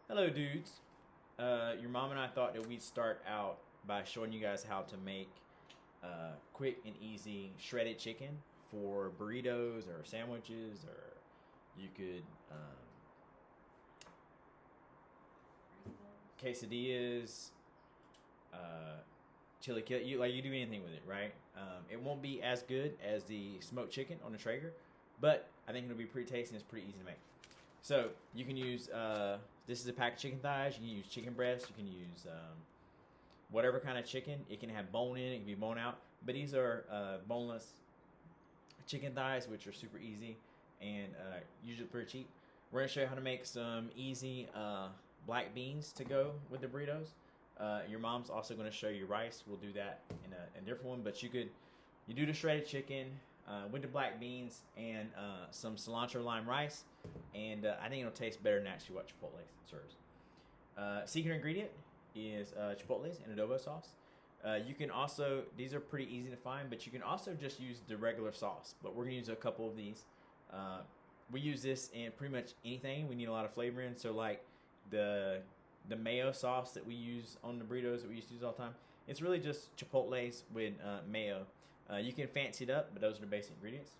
Hello, dudes. Your mom and I thought that we'd start out by showing you guys how to make quick and easy shredded chicken for burritos or sandwiches, or you could quesadillas, chili kill. You do anything with it, right? It won't be as good as the smoked chicken on the Traeger, but I think it'll be pretty tasty and it's pretty easy to make. So you can use this is a pack of chicken thighs. You can use chicken breast. You can use whatever kind of chicken. It can have bone in it. It can be bone out. But these are boneless chicken thighs, which are super easy and usually pretty cheap. We're gonna show you how to make some easy black beans to go with the burritos. Your mom's also going to show you rice. We'll do that in a different one. But you do the shredded chicken with the black beans and some cilantro lime rice, and I think it'll taste better than actually what Chipotle serves. Secret ingredient is Chipotle's and adobo sauce. You can also, these are pretty easy to find, but you can also just use the regular sauce. But we're going to use a couple of these. We use this in pretty much anything we need a lot of flavor in. So like the mayo sauce that we use on the burritos that we used to use all the time. It's really just Chipotle's with mayo. You can fancy it up, but those are the basic ingredients.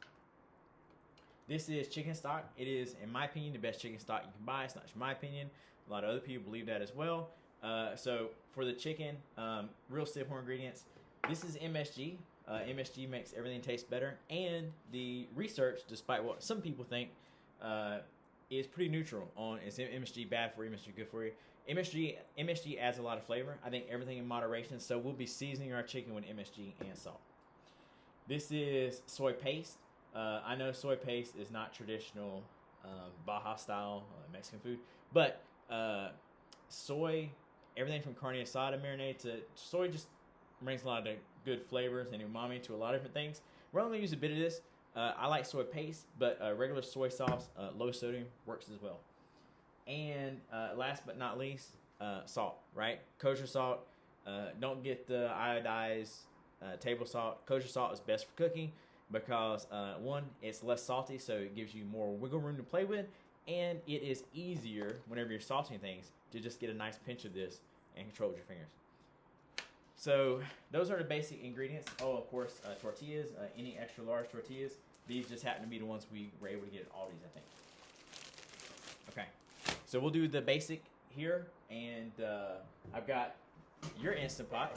This is chicken stock. It is, in my opinion, the best chicken stock you can buy. It's not just my opinion. A lot of other people believe that as well. So for the chicken, real simple ingredients. This is MSG. MSG makes everything taste better. And the research, despite what some people think, is pretty neutral on is MSG bad for you, MSG good for you. MSG adds a lot of flavor. I think everything in moderation. So we'll be seasoning our chicken with MSG and salt. This is soy paste. I know soy paste is not traditional Baja style Mexican food, but soy, everything from carne asada marinade to soy just brings a lot of good flavors and umami to a lot of different things. We're only going to use a bit of this. I like soy paste, but regular soy sauce, low sodium, works as well. And last but not least, salt, right? Kosher salt. Don't get the iodized table salt. Kosher salt is best for cooking because, one, it's less salty, so it gives you more wiggle room to play with, and it is easier whenever you're salting things to just get a nice pinch of this and control with your fingers. So those are the basic ingredients. Oh, of course, tortillas, any extra large tortillas. These just happen to be the ones we were able to get at Aldi's, I think. Okay, so we'll do the basic here, and I've got your Instant Pot.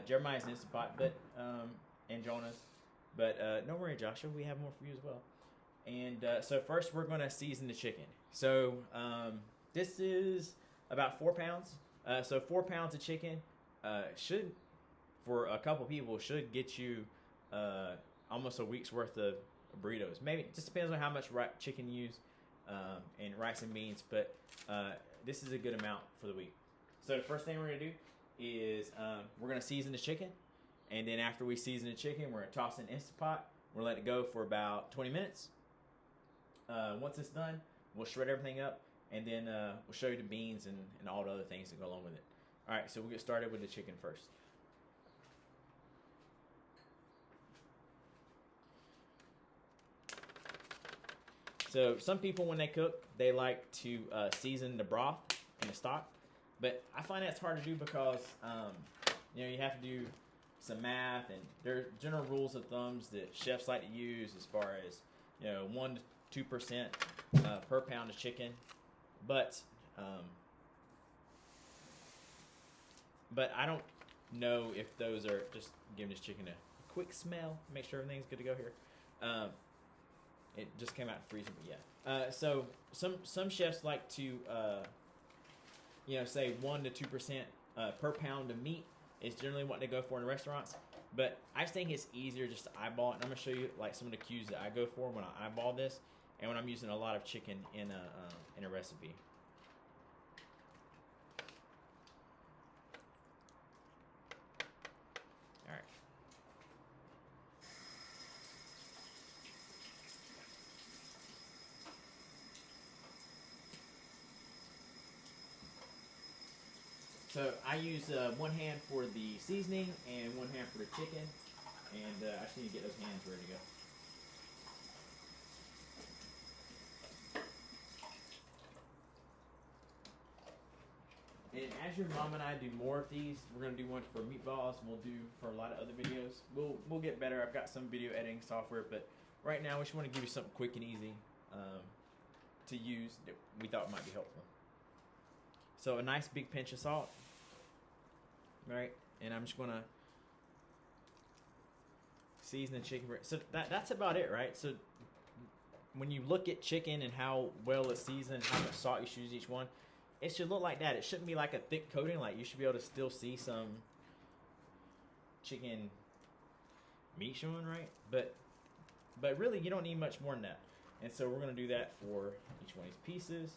Jeremiah's Instant Pot, but and Jonah's. But don't worry, Joshua, we have more for you as well. And so first we're going to season the chicken. So this is about 4 pounds. So 4 pounds of chicken should, for a couple people, should get you almost a week's worth of burritos. Maybe it just depends on how much chicken you use and rice and beans, but this is a good amount for the week. So the first thing we're going to do is we're going to season the chicken, and then after we season the chicken, we're going to toss it in Instant Pot. We're going to let it go for about 20 minutes. Once it's done, we'll shred everything up, and then we'll show you the beans and all the other things that go along with it. All right, so we'll get started with the chicken first. So some people, when they cook, they like to season the broth and the stock, but I find that's hard to do because you have to do some math, and there are general rules of thumbs that chefs like to use as far as 1 to 2% per pound of chicken, but I don't know if those are just giving this chicken a quick smell, make sure everything's good to go here. It just came out freezing, but yeah. So some chefs like to say 1 to 2% per pound of meat is generally what they go for in restaurants. But I just think it's easier just to eyeball it. And I'm gonna show you like some of the cues that I go for when I eyeball this, and when I'm using a lot of chicken in a recipe. All right. So I use one hand for the seasoning and one hand for the chicken, and I just need to get those hands ready to go. as your mom and I do more of these, we're gonna do one for meatballs. We'll do for a lot of other videos. We'll get better. I've got some video editing software, but right now we just want to give you something quick and easy to use that we thought might be helpful. So a nice big pinch of salt, right? And I'm just gonna season the chicken. So that's about it, right? So when you look at chicken and how well it's seasoned, how much salt you should use each one, it should look like that. It shouldn't be like a thick coating. Like you should be able to still see some chicken meat showing, right? But really, you don't need much more than that. And so we're gonna do that for each one of these pieces.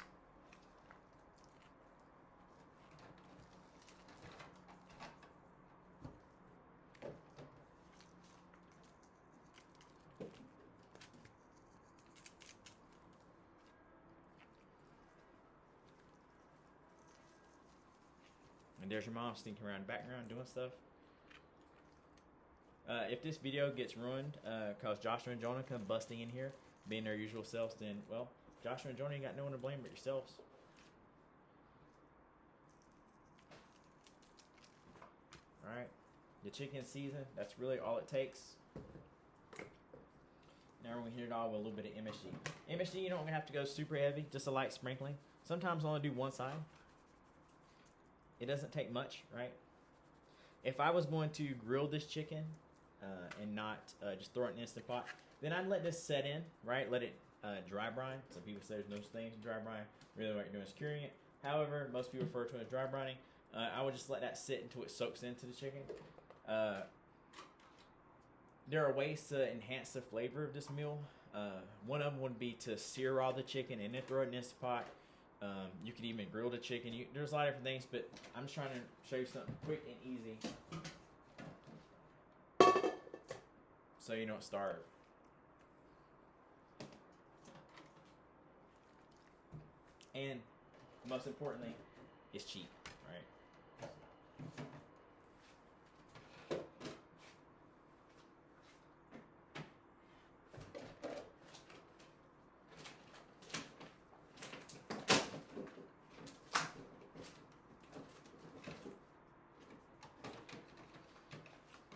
And there's your mom sneaking around the background doing stuff. If this video gets ruined because Joshua and Jonah come busting in here, being their usual selves, then, well, Joshua and Jonah ain't got no one to blame but yourselves. Alright, the chicken season, that's really all it takes. Now we're going to hit it all with a little bit of MSG. MSG, you don't have to go super heavy, just a light sprinkling. Sometimes I'll only do one side. It doesn't take much, right? If I was going to grill this chicken and not just throw it in an Instant Pot, then I'd let this set in, right? Let it dry brine. Some people say there's no things in dry brine. Really what you're doing is curing it. However, most people refer to it as dry brining. I would just let that sit until it soaks into the chicken. There are ways to enhance the flavor of this meal. One of them would be to sear all the chicken and then throw it in an Instant Pot. You can even grill the chicken. There's a lot of different things, but I'm just trying to show you something quick and easy so you don't starve. And most importantly, it's cheap, right?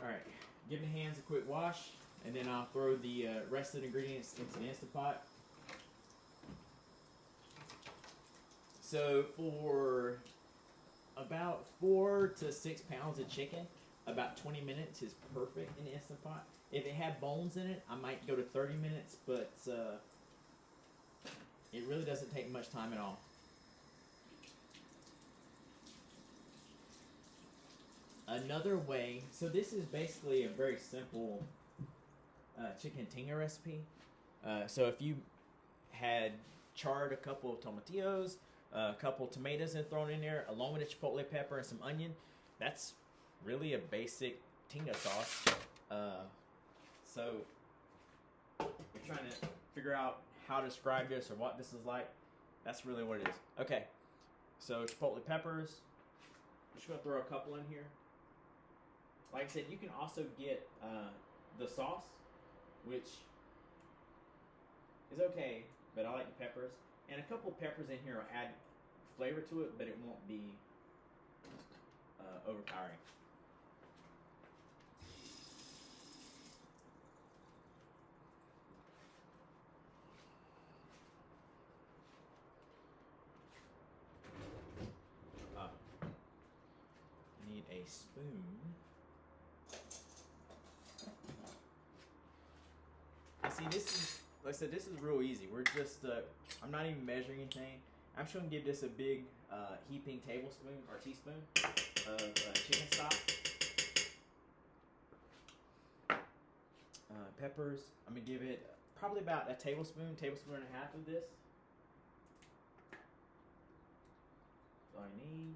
Alright, give the hands a quick wash, and then I'll throw the rest of the ingredients into the Instant Pot. So for about 4 to 6 pounds of chicken, about 20 minutes is perfect in the Instant Pot. If it had bones in it, I might go to 30 minutes, but it really doesn't take much time at all. Another way, so this is basically a very simple chicken tinga recipe. So if you had charred a couple of tomatillos, a couple tomatoes and thrown in there, along with a chipotle pepper and some onion, that's really a basic tinga sauce. So if you're trying to figure out how to describe this or what this is like, that's really what it is. Okay, so chipotle peppers, I'm just going to throw a couple in here. Like I said, you can also get the sauce, which is okay, but I like the peppers. And a couple of peppers in here will add flavor to it, but it won't be overpowering. Need a spoon. See, this is, like I said, this is real easy. We're just, I'm not even measuring anything. I'm just going to give this a big heaping tablespoon or teaspoon of chicken stock. Peppers, I'm going to give it probably about a tablespoon and a half of this. That's all I need.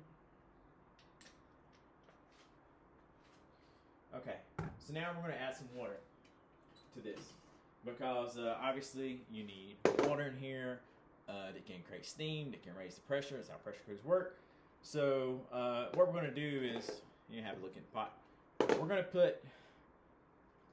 Okay, so now we're going to add some water to this. Because obviously you need water in here that can create steam, that can raise the pressure. That's how pressure cookers work. So what we're going to do is, you have a look at the pot. We're going to put,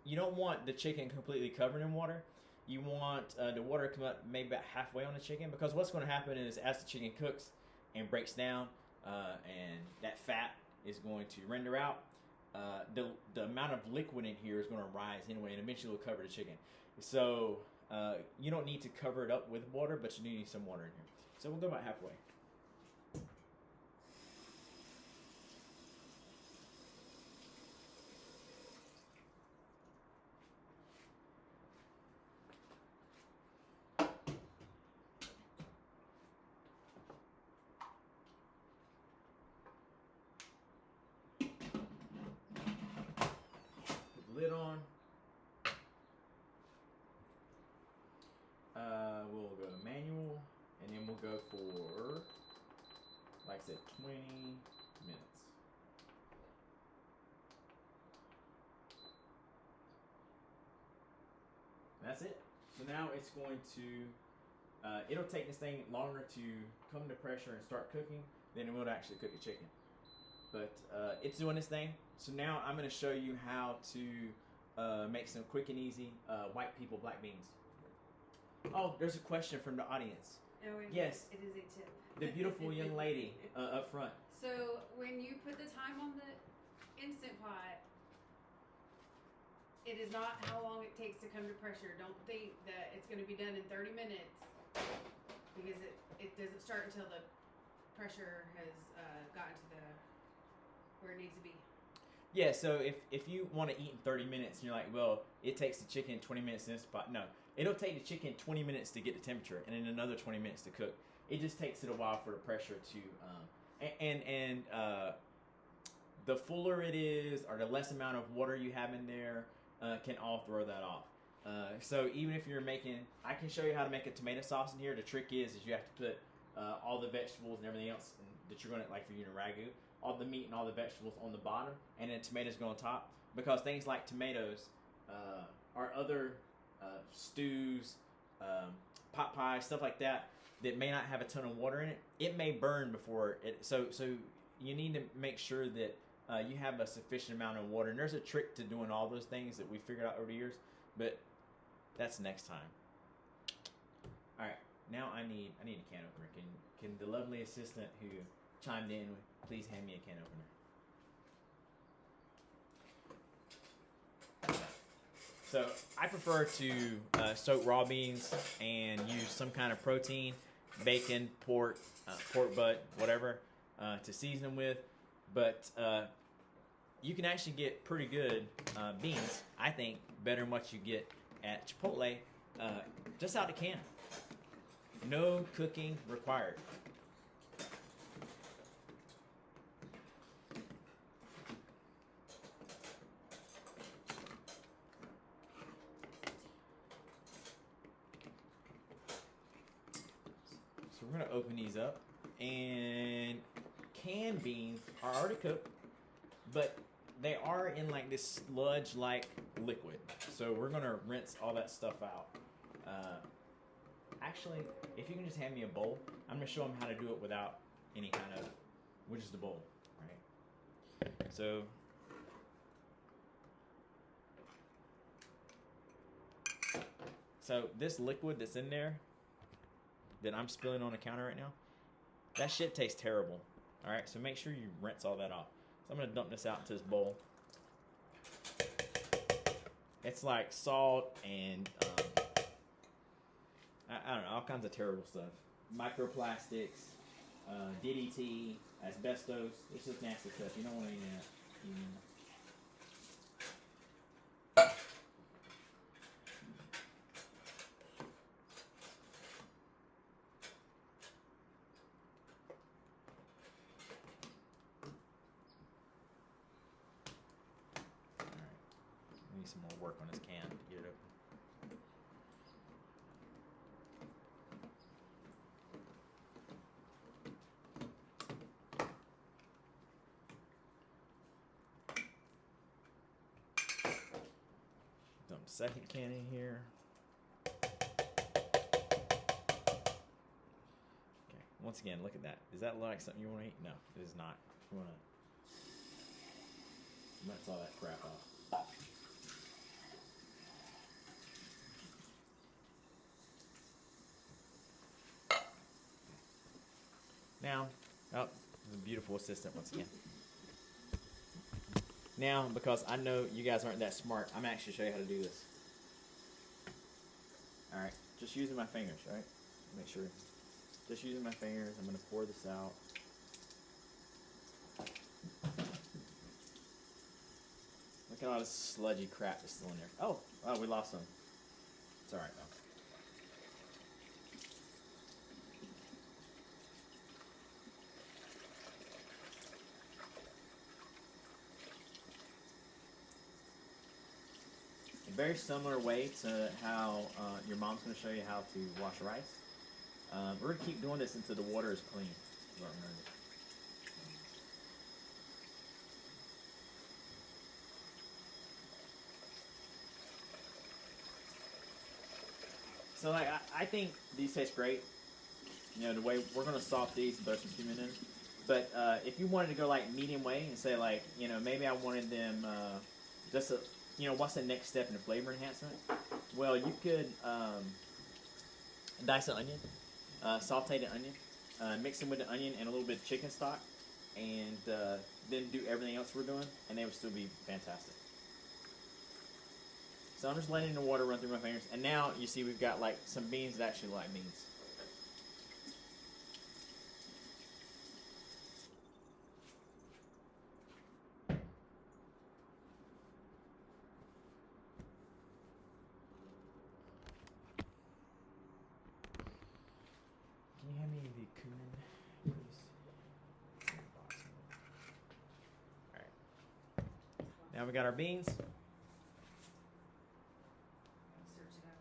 you don't want the chicken completely covered in water. You want the water to come up maybe about halfway on the chicken, because what's going to happen is as the chicken cooks and breaks down, and that fat is going to render out. The amount of liquid in here is going to rise anyway, and eventually will cover the chicken. So you don't need to cover it up with water, but you do need some water in here. So we'll go about halfway. Lid on. We'll go to manual, and then we'll go for, like I said, 20 minutes. That's it. So now it's going to, it'll take this thing longer to come to pressure and start cooking than it will to actually cook the chicken. But it's doing this thing. So now I'm going to show you how to make some quick and easy white people black beans. Oh, there's a question from the audience. Oh, yes. It is a tip. The beautiful young lady up front. So when you put the time on the Instant Pot, it is not how long it takes to come to pressure. Don't think that it's going to be done in 30 minutes because it doesn't start until the pressure has gotten to where it needs to be. Yeah, so if you want to eat in 30 minutes and you're like, well, it takes the chicken 20 minutes in this spot. No, it'll take the chicken 20 minutes to get the temperature and then another 20 minutes to cook. It just takes it a while for the pressure to, the fuller it is or the less amount of water you have in there can all throw that off. So even if you're making, I can show you how to make a tomato sauce in here. The trick is you have to put all the vegetables and everything else that you're going to, like for you in a ragu, all the meat and all the vegetables on the bottom, and then tomatoes go on top. Because things like tomatoes or other stews, pot pie, stuff like that may not have a ton of water in it. It may burn before it. So you need to make sure that you have a sufficient amount of water. And there's a trick to doing all those things that we figured out over the years, but that's next time. All right, now I need a can opener. Can the lovely assistant who chimed in please hand me a can opener? So I prefer to soak raw beans and use some kind of protein, bacon, pork butt, whatever, to season them with. But you can actually get pretty good beans, I think, better than what you get at Chipotle, just out the can. No cooking required. So we're going to open these up, and canned beans are already cooked, but they are in like this sludge-like liquid. So we're going to rinse all that stuff out. Actually, if you can just hand me a bowl, I'm going to show them how to do it without any kind of, which is the bowl, right? So this liquid that's in there that I'm spilling on the counter right now, that shit tastes terrible. All right, so make sure you rinse all that off. So I'm gonna dump this out into this bowl. It's like salt and I don't know, all kinds of terrible stuff. Microplastics, DDT, asbestos. It's just nasty stuff. You don't want any of that. Need some more work on this can to get it open. Dump the second can in here. Okay, once again, look at that. Does that look like something you want to eat? No, it is not. You want to rinse all that crap off. Now, oh, there's a beautiful assistant once again. Now, because I know you guys aren't that smart, I'm actually show you how to do this. Alright, just using my fingers, right? Make sure. Just using my fingers, I'm going to pour this out. Look at all this sludgy crap that's still in there. Oh, we lost some. It's alright though. A very similar way to how your mom's going to show you how to wash rice. We're going to keep doing this until the water is clean. Is what I'm gonna do. So like, I think these taste great. You know, the way we're going to salt these and throw some cumin in. But if you wanted to go like medium way and say like, you know, maybe I wanted them just a, you know, what's the next step in the flavor enhancement? Well, you could dice an onion, saute the onion, mix them with the onion and a little bit of chicken stock, and then do everything else we're doing, and they would still be fantastic. So I'm just letting the water run through my fingers, and now you see we've got like some beans that actually look like beans. Can you hand me the cumin, please? Alright. Now we got our beans. Search it up.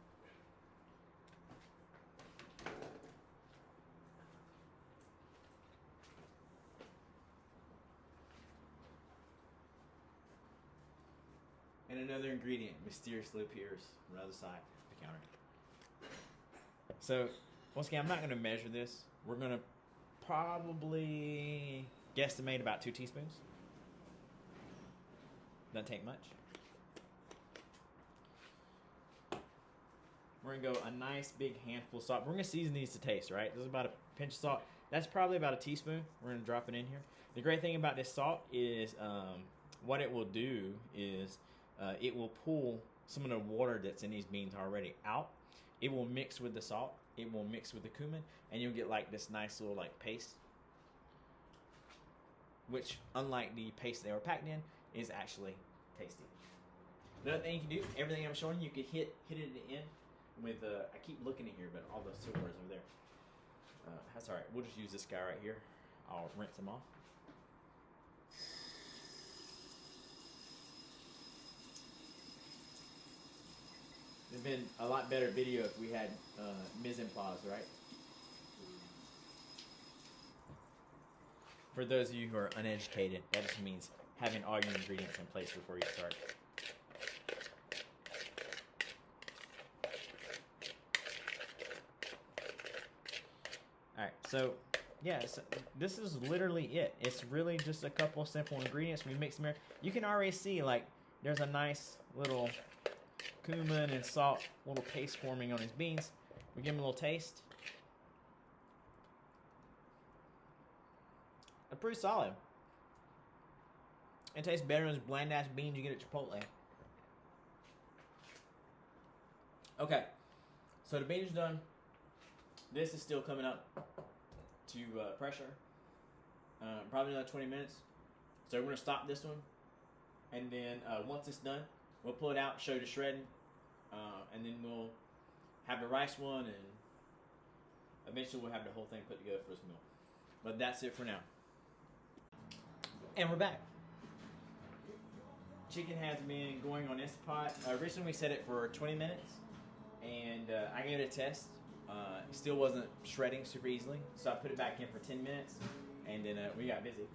And another ingredient mysteriously appears on the other side of the counter. So, once again, I'm not going to measure this. We're going to probably guesstimate about 2 teaspoons. Doesn't take much. We're going to go a nice big handful of salt. We're going to season these to taste, right? This is about a pinch of salt. That's probably about a teaspoon. We're going to drop it in here. The great thing about this salt is what it will do is it will pull some of the water that's in these beans already out. It will mix with the salt. It will mix with the cumin, and you'll get like this nice little like paste, which, unlike the paste they were packed in, is actually tasty. Another thing you can do, everything I'm showing you, you can hit it in the end with I keep looking at here, but all the silverware is over there. That's all right. We'll just use this guy right here. I'll rinse him off. It'd been a lot better video if we had mise en place, right? For those of you who are uneducated, that just means having all your ingredients in place before you start. Alright, so yeah, so this is literally it. It's really just a couple simple ingredients. We mix them here. You can already see like there's a nice little cumin and salt little paste forming on his beans. We give him a little taste. They're pretty solid. It tastes better than those bland ass beans you get at Chipotle. Okay, so the beans are done. This is still coming up to pressure. Probably another 20 minutes. So we're gonna stop this one, and then once it's done, we'll pull it out, show you the shredding, and then we'll have the rice one, and eventually we'll have the whole thing put together for this meal. But that's it for now. And we're back. Chicken has been going on Instapot. Originally we set it for 20 minutes, and I gave it a test. It still wasn't shredding super easily, so I put it back in for 10 minutes, and then we got busy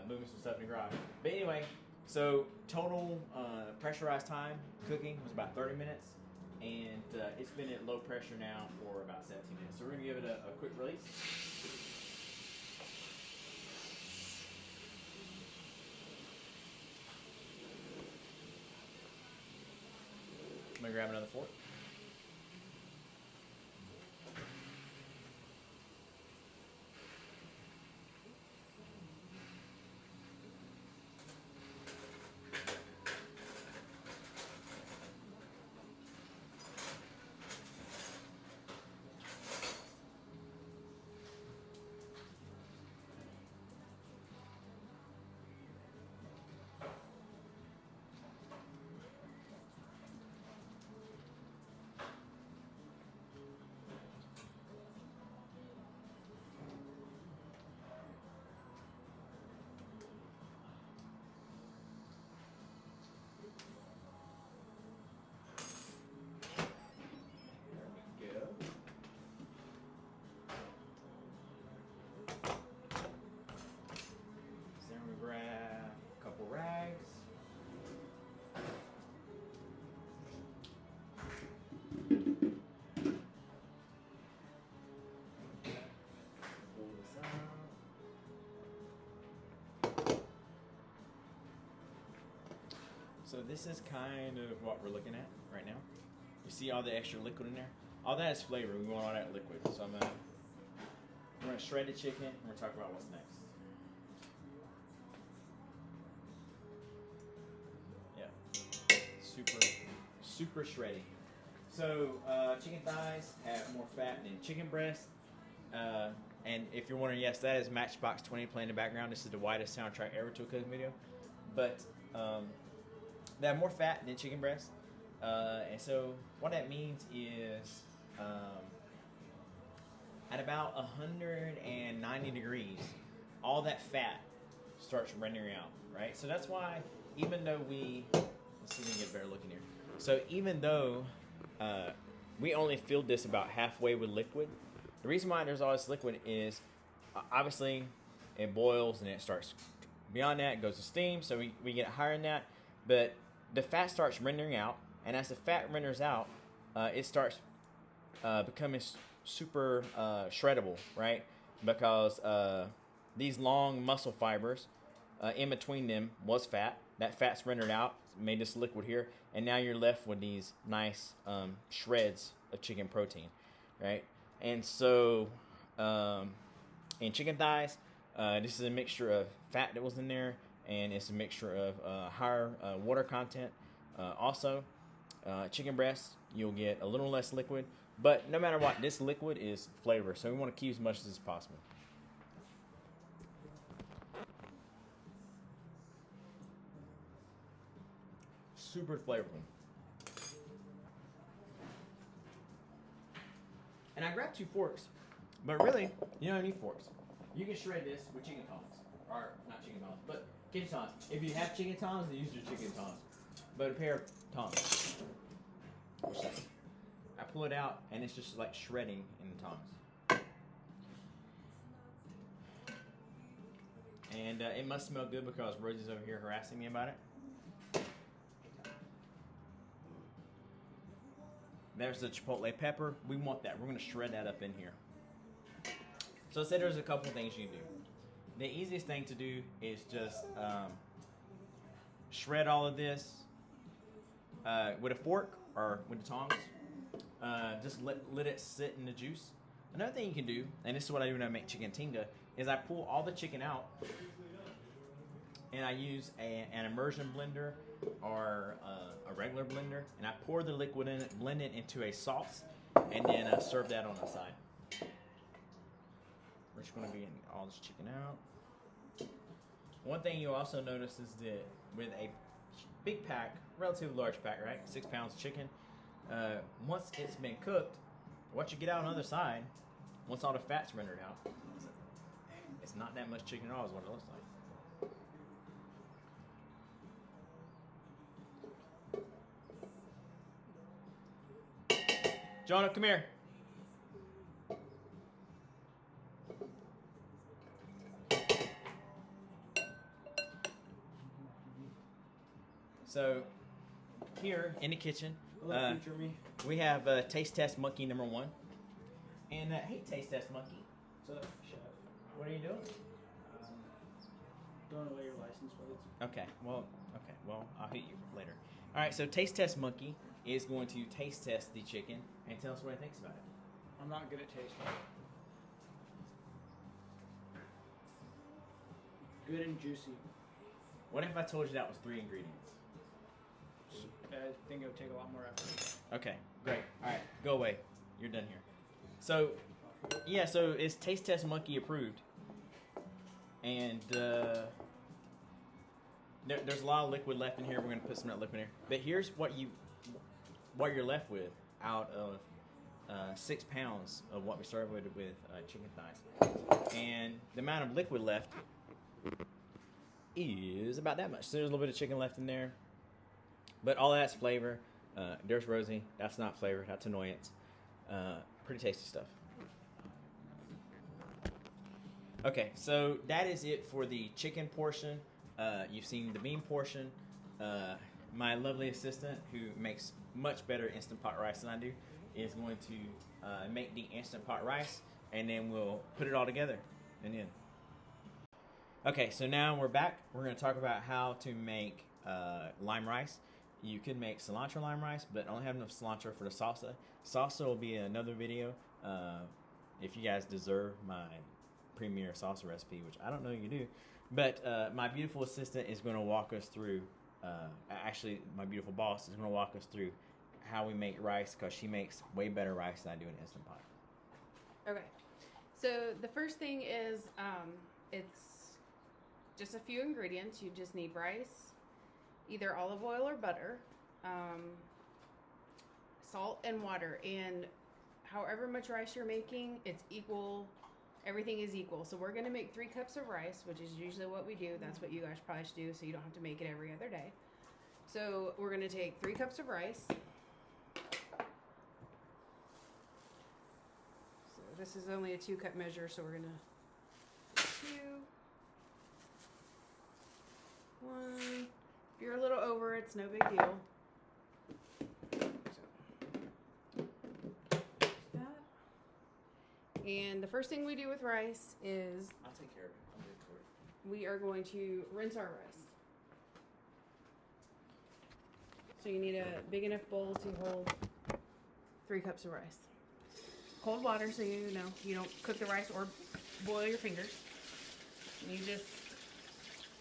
moving some stuff in the garage. But anyway, so total pressurized time cooking was about 30 minutes, and it's been at low pressure now for about 17 minutes. So we're going to give it a quick release. I'm going to grab another fork. So this is kind of what we're looking at right now. You see all the extra liquid in there? All that is flavor. We want all that liquid. So we're gonna shred the chicken and we're talking about what's next. Yeah. Super shreddy. So chicken thighs have more fat than chicken breast. And if you're wondering, yes, that is Matchbox 20 playing in the background. This is the widest soundtrack ever to a cooking video. But they have more fat than chicken breast. And so what that means is at about 190 degrees, all that fat starts rendering out, right? So that's why even though let's see if we can get a better look in here. So even though we only filled this about halfway with liquid, the reason why there's all this liquid is obviously it boils and it starts beyond that, it goes to steam, so we get higher than that, but the fat starts rendering out, and as the fat renders out, it starts becoming super shreddable, right? Because these long muscle fibers in between them was fat. That fat's rendered out, made this liquid here, and now you're left with these nice shreds of chicken protein, right? And so in chicken thighs, this is a mixture of fat that was in there, and it's a mixture of higher water content. Also, chicken breasts, you'll get a little less liquid, but no matter what, this liquid is flavor, so we want to keep as much as possible. Super flavorful. And I grabbed 2 forks, but really, you don't need forks. You can shred this with chicken tongs, or not chicken tongs, but kitchen tongs. If you have chicken tongs, then use your chicken tongs. But a pair of tongs. I pull it out, and it's just like shredding in the tongs. And it must smell good because Rosie's over here harassing me about it. There's the chipotle pepper. We want that. We're going to shred that up in here. So I said there's a couple things you can do. The easiest thing to do is just shred all of this with a fork or with the tongs. Just let it sit in the juice. Another thing you can do, and this is what I do when I make chicken tinga, is I pull all the chicken out and I use an immersion blender or a regular blender, and I pour the liquid in it, blend it into a sauce, and then serve that on the side. We're just going to be getting all this chicken out. One thing you'll also notice is that with a big pack, relatively large pack, right? 6 pounds of chicken. Once it's been cooked, what you get out on the other side, once all the fat's rendered out, it's not that much chicken at all is what it looks like. Jonah, come here. So, here in the kitchen, we have Taste Test Monkey number 1. And hey, Taste Test Monkey. What's up, chef? What are you doing? Throwing away your license plates. Okay, well, I'll hit you later. All right, so Taste Test Monkey is going to taste test the chicken and tell us what he thinks about it. I'm not good at tasting. Good and juicy. What if I told you that was 3 ingredients? I think it would take a lot more effort. Okay, great. All right, go away. You're done here. So, yeah, so it's Taste Test Monkey approved. And there's a lot of liquid left in here. We're going to put some of that liquid in here. But here's what you're left with out of 6 pounds of what we started with chicken thighs. And the amount of liquid left is about that much. So there's a little bit of chicken left in there. But all that's flavor. There's Rosie. That's not flavor. That's annoyance. Pretty tasty stuff. Okay, so that is it for the chicken portion. You've seen the bean portion. My lovely assistant, who makes much better Instant Pot rice than I do, is going to make the Instant Pot rice, and then we'll put it all together. And then, okay, so now we're back. We're going to talk about how to make lime rice. You could make cilantro lime rice, but I only have enough cilantro for the salsa. Salsa will be another video. If you guys deserve my premier salsa recipe, which I don't know you do, but my beautiful assistant is going to walk us through. Actually, my beautiful boss is going to walk us through how we make rice, because she makes way better rice than I do in Instant Pot. Okay, so the first thing is it's just a few ingredients. You just need rice, either olive oil or butter, salt and water, and however much rice you're making, it's equal. Everything is equal. So we're going to make 3 cups of rice, which is usually what we do. That's what you guys probably should do, so you don't have to make it every other day. So we're going to take 3 cups of rice. So this is only a 2-cup measure, so we're going to 2, 1. If you're a little over, it's no big deal. And the first thing we do with rice is I'll take care of it. I'll do it for you. we are going to rinse our rice. So you need a big enough bowl to hold 3 cups of rice. Cold water, so you know you don't cook the rice or boil your fingers. And you just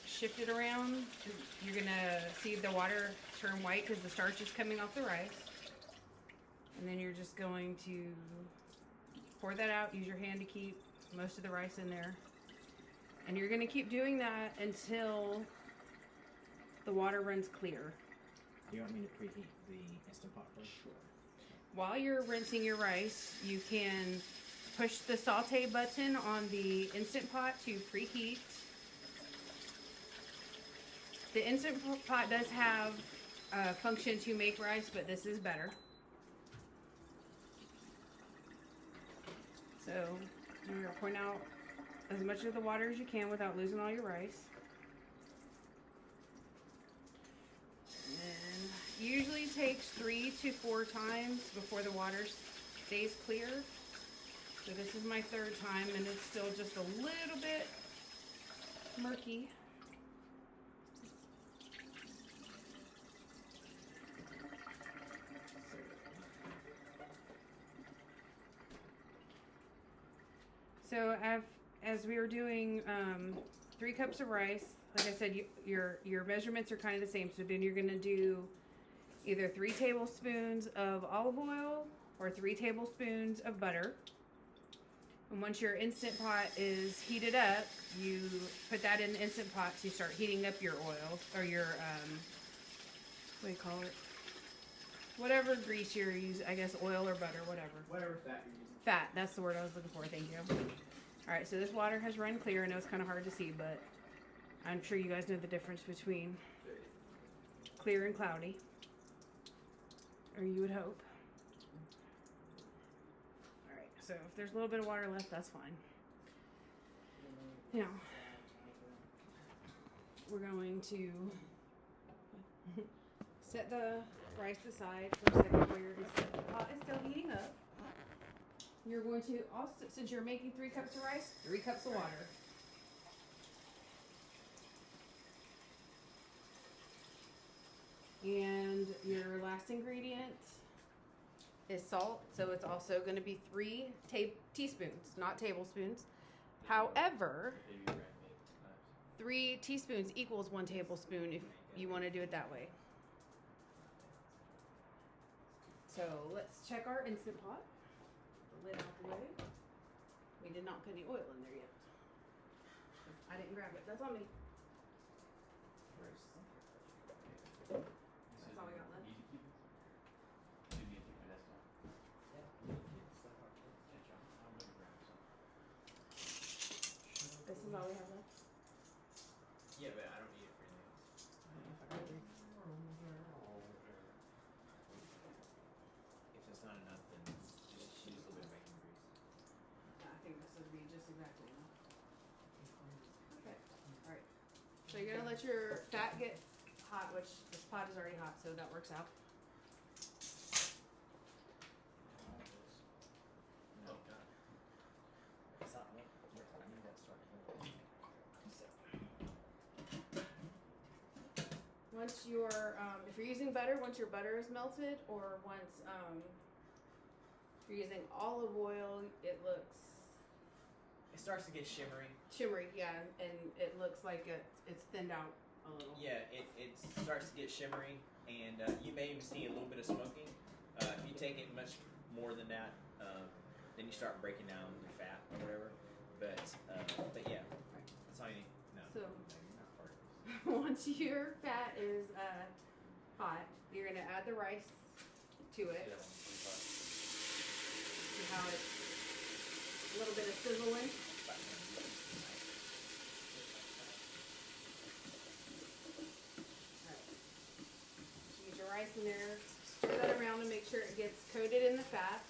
shift it around. You're gonna see the water turn white because the starch is coming off the rice. And then you're just going to pour that out. Use your hand to keep most of the rice in there. And you're going to keep doing that until the water runs clear. Do you want me to preheat the Instant Pot first? Sure. While you're rinsing your rice, you can push the saute button on the Instant Pot to preheat. The Instant Pot does have a function to make rice, but this is better. So you're going to pour out as much of the water as you can without losing all your rice. And then usually takes 3 to 4 times before the water stays clear. So this is my 3rd time and it's still just a little bit murky. So as we were doing 3 cups of rice, like I said, your measurements are kind of the same. So then you're going to do either 3 tablespoons of olive oil or 3 tablespoons of butter. And once your Instant Pot is heated up, you put that in the Instant Pot to start heating up your oil or your, what do you call it? Whatever grease you're using, I guess oil or butter, whatever. Whatever fat you're using. Fat, that's the word I was looking for, thank you. Alright, so this water has run clear. I know it's kind of hard to see, but I'm sure you guys know the difference between clear and cloudy. Or you would hope. Alright, so if there's a little bit of water left, that's fine. Now, we're going to set the rice aside for a second while your pot is still heating up. You're going to also, since you're making 3 cups of rice, 3 cups of water. And your last ingredient is salt, so it's also going to be 3 teaspoons, not tablespoons. However, 3 teaspoons equals 1 tablespoon if you want to do it that way. So let's check our Instant Pot. Lid out the way. We did not put any oil in there yet. I didn't grab it. That's on me. That's all we got left. This is all we have left. Yeah, but I don't need it for anything else. If it's not enough, then just use a little bit of bacon grease. I think this would be just exactly enough. Okay. Alright. So you're gonna let your fat get hot, which this pot is already hot, so that works out. No, God. It's not me. I need that started. once your if you're using butter, once your butter is melted, or once if you're using olive oil, it starts to get shimmery. shimmery, yeah, and it looks like it's thinned out a little. Yeah, it starts to get shimmery, and you may even see a little bit of smoking. If you take it much more than that, then you start breaking down the fat or whatever. But yeah, that's all you need. No. So Not part. once your fat is hot, you're gonna add the rice to it. See how it's a little bit of sizzling. Use your rice in there. Stir that around and make sure it gets coated in the fat.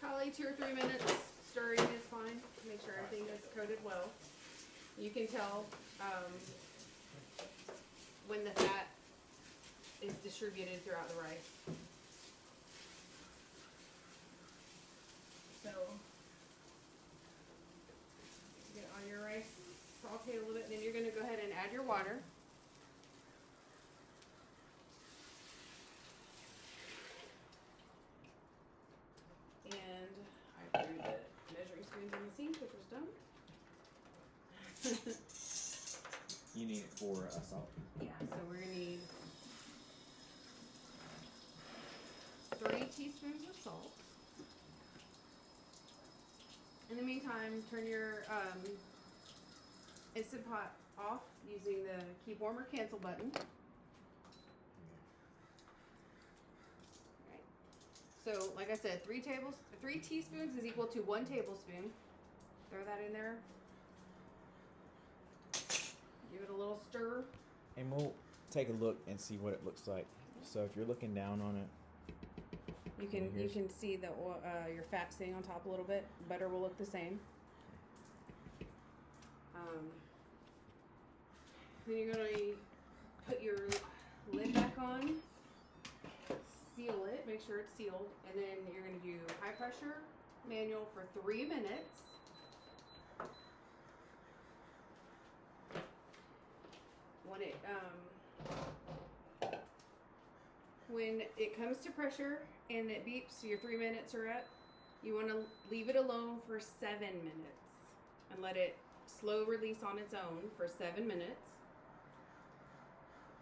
Probably 2 or 3 minutes stirring is fine. Make sure everything is coated well. You can tell when the fat is distributed throughout the rice. So get all your rice sauteed a little bit, and then you're going to go ahead and add your water. And I threw the measuring spoons in the sink, which was dumb. You need it for salt. Yeah, so we're gonna need 3 teaspoons of salt. In the meantime, turn your Instant Pot off using the keep warm or cancel button. Alright. So, like I said, 3 teaspoons is equal to 1 tablespoon. Throw that in there. Give it a little stir. And we'll take a look and see what it looks like. So if you're looking down on it, You can see the your fat sitting on top a little bit. Butter will look the same. Then you're gonna put your lid back on, seal it, make sure it's sealed, and then you're gonna do high pressure manual for 3 minutes. When it comes to pressure and it beeps, your 3 minutes are up, you want to leave it alone for 7 minutes and let it slow release on its own for 7 minutes.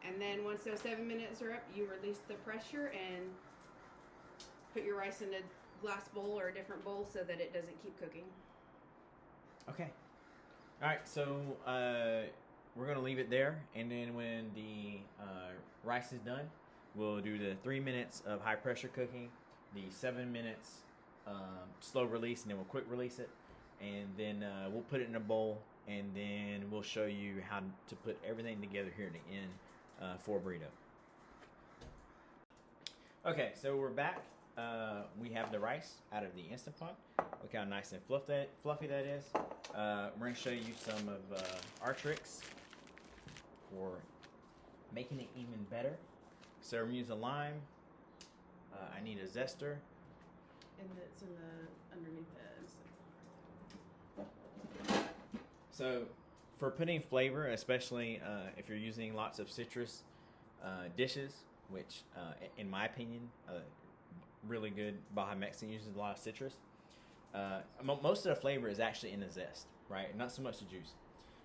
And then once those 7 minutes are up, you release the pressure and put your rice in a glass bowl or a different bowl so that it doesn't keep cooking. okay. All right, so we're gonna leave it there, and then when the rice is done, we'll do the 3 minutes of high pressure cooking, the 7 minutes slow release, and then we'll quick release it, and then we'll put it in a bowl, and then we'll show you how to put everything together here at the end for a burrito. Okay, so we're back. We have the rice out of the Instant Pot. Look how nice and fluffy that is. We're going to show you some of our tricks for making it even better. So I'm using a lime. I need a zester. And it's in the underneath the Instant. So for putting flavor, especially if you're using lots of citrus dishes, which in my opinion, really good Baja Mexican uses a lot of citrus. Most of the flavor is actually in the zest, right? Not so much the juice.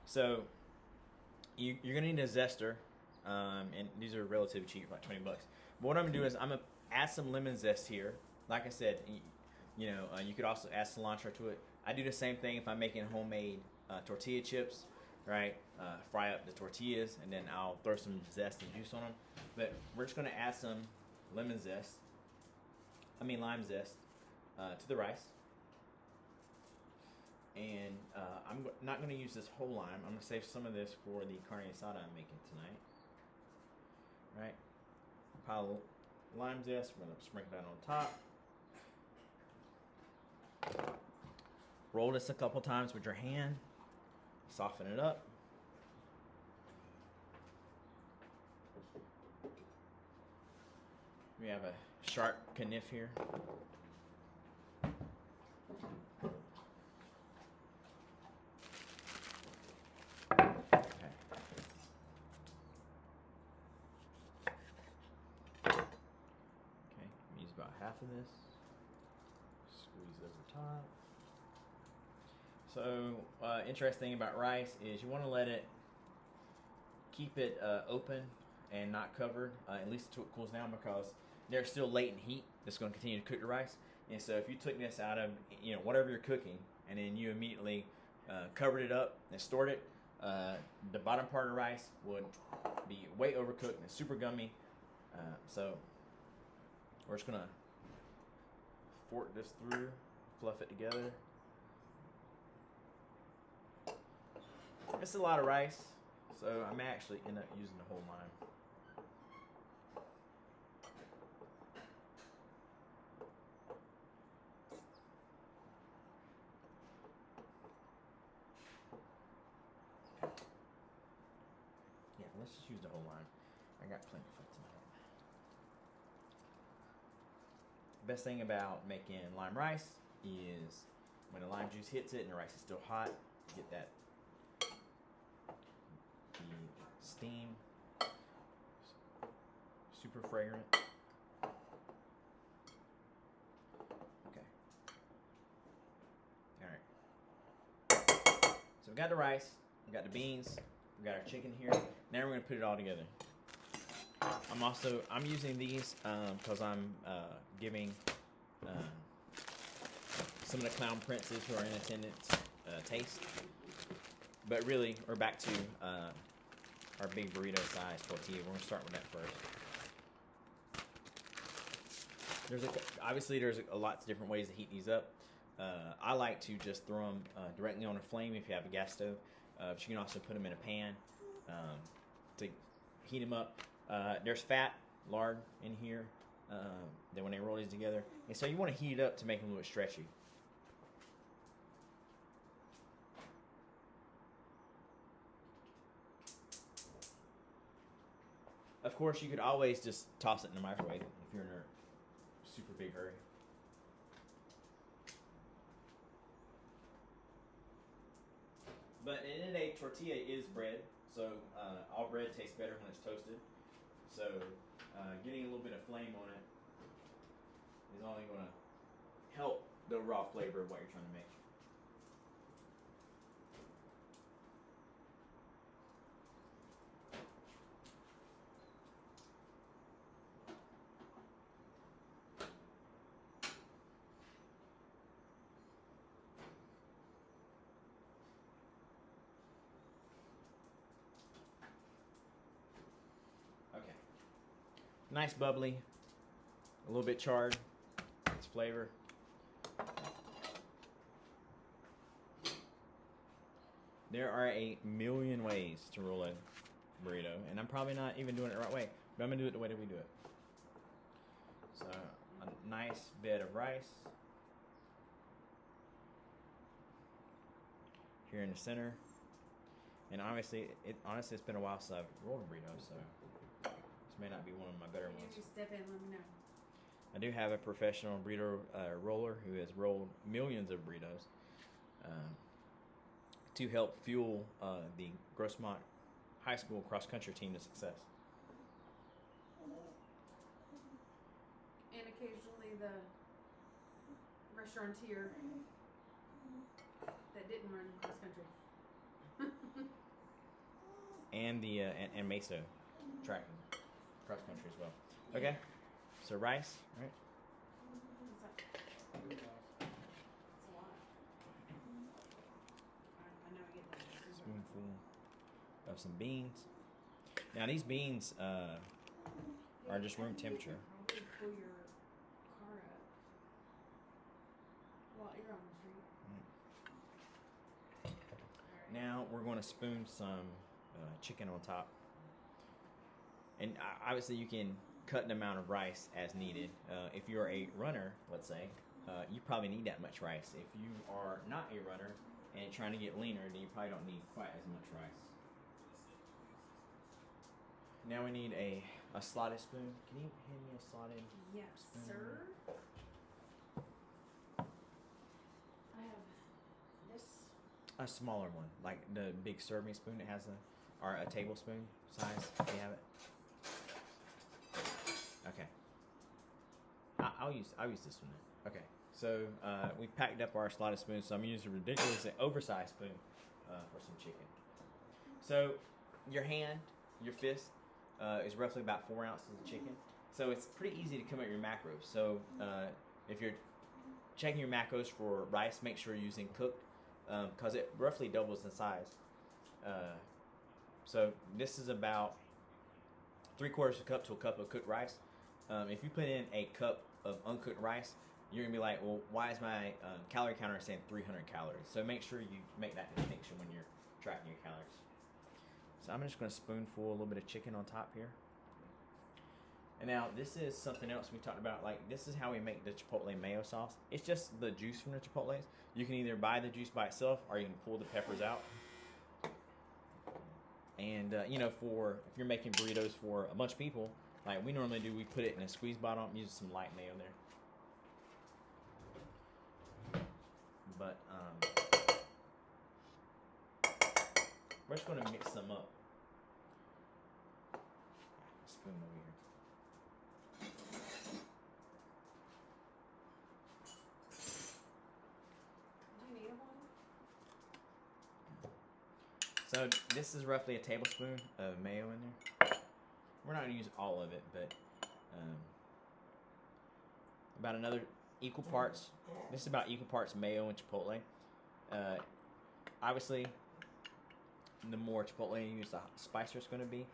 So you're gonna need a zester, and these are relatively cheap, like $20. But what I'm gonna do is I'm gonna add some lemon zest here. Like I said, you could also add cilantro to it. I do the same thing if I'm making homemade tortilla chips, right? Fry up the tortillas, and then I'll throw some zest and juice on them. But we're just gonna add some lime zest to the rice. And I'm not going to use this whole lime. I'm going to save some of this for the carne asada I'm making tonight. Right? Pile of lime zest. We're going to sprinkle that on top. Roll this a couple times with your hand. Soften it up. We have a sharp knife here. Okay. Okay, use about half of this. Squeeze it over top. So, interesting about rice is you want to let it, keep it open and not covered, at least until it cools down, because there's still latent heat that's going to continue to cook the rice. And so if you took this out of, whatever you're cooking, and then you immediately covered it up and stored it, the bottom part of the rice would be way overcooked and super gummy. So we're just going to fork this through, fluff it together. It's a lot of rice, so I may actually end up using the whole line. Yeah, let's just use the whole line. I got plenty for tonight. The best thing about making lime rice is when the lime juice hits it and the rice is still hot, you get that the steam, super fragrant. Okay. All right. So we got the rice, we got the beans, we got our chicken here. Now we're gonna put it all together. I'm using these because I'm giving some of the clown princes who are in attendance taste. But really, we're back to our big burrito size tortilla. We're gonna start with that first. Obviously there's a lots of different ways to heat these up. I like to just throw them directly on a flame if you have a gas stove. But you can also put them in a pan to heat them up. There's fat, lard in here. Then when they roll these together, and so you want to heat it up to make them a little bit stretchy. Of course, you could always just toss it in the microwave if you're in a super big hurry. But at the end of the day, tortilla is bread, so all bread tastes better when it's toasted. So getting a little bit of flame on it is only going to help the raw flavor of what you're trying to make. Okay. Nice bubbly, a little bit charred. It's flavor. There are a million ways to roll a burrito, and I'm probably not even doing it the right way, but I'm gonna do it the way that we do it. So, a nice bed of rice here in the center, and honestly, it's been a while since I've rolled a burrito, so this may not be one of my better ones. If you step in, let me know. I do have a professional burrito roller who has rolled millions of burritos to help fuel the Grossmont High School cross-country team to success. And occasionally the restaurateur that didn't run cross country. And the and Mesa track cross-country as well. Okay, so rice, right? It's a lot. I know I get that. Spoonful of some beans. Now these beans are just room temperature. Probably pull your car up while you're on the street. Now we're going to spoon some chicken on top. And obviously you can cut an amount of rice as needed. If you're a runner, let's say, you probably need that much rice. If you are not a runner and trying to get leaner, then you probably don't need quite as much rice. Now we need a slotted spoon. Can you hand me a slotted Yes, spoon? sir. A smaller one, like the big serving spoon. It has or a tablespoon size. If you have it. Okay. I'll use this one then. Okay. So we've packed up our slotted spoons. So I'm using a ridiculously oversized spoon for some chicken. So your hand, your fist, is roughly about 4 ounces of chicken. So it's pretty easy to come at your macros. So if you're checking your macros for rice, make sure you're using cooked, because it roughly doubles in size. So this is about 3/4 cup to a cup of cooked rice. If you put in a cup of uncooked rice, you're gonna be like, well, why is my calorie counter saying 300 calories? So make sure you make that distinction when you're tracking your calories. So I'm just gonna spoonful a little bit of chicken on top here. And now this is something else we talked about. Like, this is how we make the Chipotle mayo sauce. It's just the juice from the Chipotles. You can either buy the juice by itself, or you can pull the peppers out. And you know, for if you're making burritos for a bunch of people, like we normally do, we put it in a squeeze bottle. I'm using some light mayo there. But we're just gonna mix them up. Spoon over here. So this is roughly a tablespoon of mayo in there. We're not going to use all of it, but about another equal parts. This is about equal parts mayo and Chipotle. Obviously, the more Chipotle you use, the spicier it's going to be.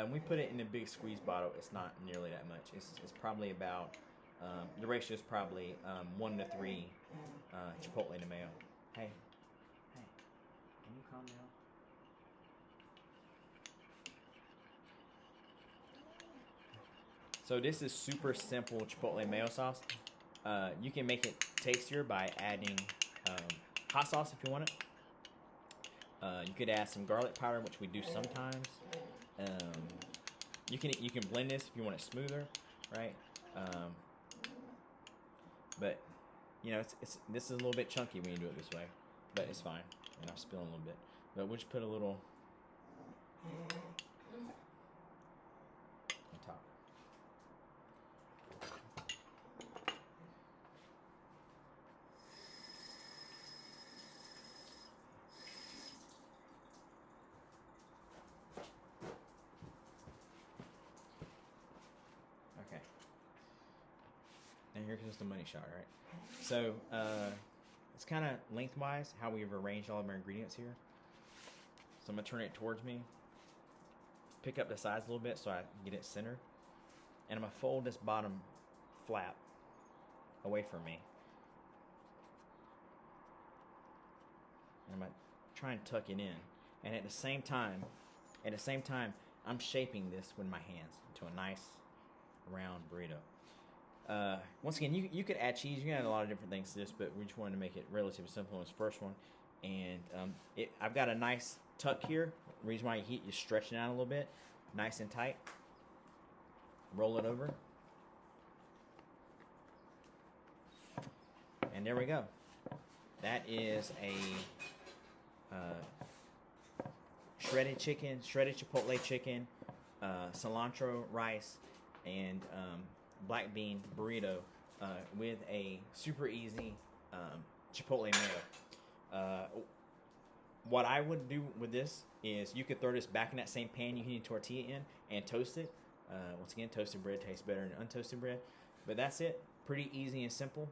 We put it in a big squeeze bottle. It's not nearly that much. It's probably about, the ratio is probably 1 to 3 Chipotle to mayo. Hey, can you calm down? So this is super simple Chipotle mayo sauce. You can make it tastier by adding hot sauce if you want it. You could add some garlic powder, which we do sometimes. You can blend this if you want it smoother, right? But you know, this is a little bit chunky when you do it this way, but it's fine. And I'll spill a little bit, but we'll just put a little on top. Okay. And here comes the money shot, right? So it's kind of lengthwise how we've arranged all of our ingredients here. So I'm gonna turn it towards me, pick up the sides a little bit so I can get it centered, and I'm gonna fold this bottom flap away from me. And I'm gonna try and tuck it in, and at the same time, I'm shaping this with my hands into a nice round burrito. Once again, you could add cheese. You can add a lot of different things to this, but we just wanted to make it relatively simple in this first one. And I've got a nice tuck here. The reason why you heat is stretching out a little bit, nice and tight. Roll it over, and there we go. That is a shredded chicken, shredded Chipotle chicken, cilantro rice, and black bean burrito with a super easy Chipotle mayo. What I would do with this is you could throw this back in that same pan you heat a tortilla in and toast it. Once again, toasted bread tastes better than untoasted bread. But that's it. Pretty easy and simple.